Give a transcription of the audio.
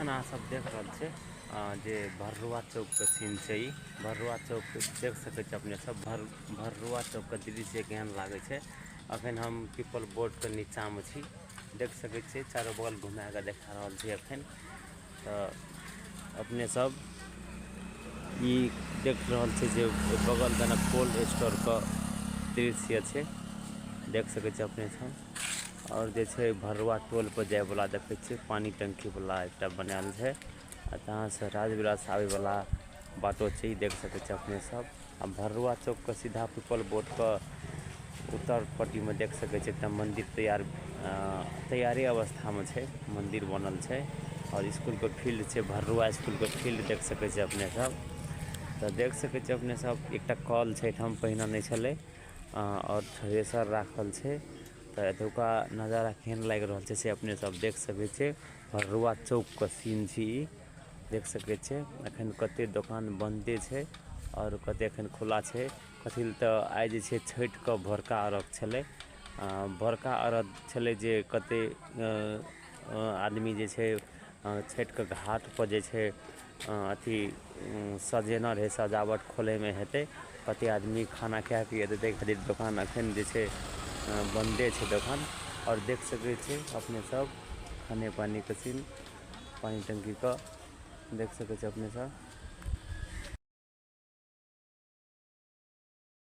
अखन अहाँ सब देख रहल छे जे भरुआ चौक के सीन छै। ई भरुआ चौक देख सकै छी अपने सब। भरुआ चौक के दृश्य केहन लागे छै। अखन हम पीपल बोर्ड के नीचा में छी, देख सकै छी चारों बगल घुमा के देखा रहल छी। अखन तो अपने सब ई देख रहल छी जे बगल में कोल्ड स्टोर का दृश्य छै, देख सकै छी अपने सब। और जे छै भरुआ टोल पर जाय वाला देखे छियै पानी टंकी वाला एकटा बनायल छै। आ तहाँ से राजविलास आवे वाला बाटो छै, ई देख सकै छी अपने सब। आ भरुआ चौक के सीधा पीपल बोर्ड के उत्तर पट्टी में देख सकै छी एकटा मंदिर तैयारी अवस्था में छै, मंदिर बनल छै। और स्कूल के फील्ड छै, भरुआ स्कूल के फील्ड देख सकै छी अपने सब। तो देख सकै छी अपने सब एकटा कल छै एठाम, पहिने नहीं छलै। और थ्रेसर राखल छै। तो एतुका नजारा केहन लाग रहल छै से अपने सब देख सकै छी। भरुआ चौक के सीन छी ई, देख सकै छी। एखन कते दुकान बंदे छै और कते एखन खुला छै। कथी ल तऽ आइ जे छै छठ के भोरका अर्घ छलै। भोरका अर्घ छलै जे कते आदमी जे छै छठ के घाट पर जे छै अथी सजेना रहे, सजावट खोले में हेतै। कते आदमी खाना खाए पिए देतै खातिर दुकान अखन जे छै बंदे छै दुकान। और देख सकै छी अपने सब खाने पानी के सीन, पानी टंकी का देख सकै छी अपने सब।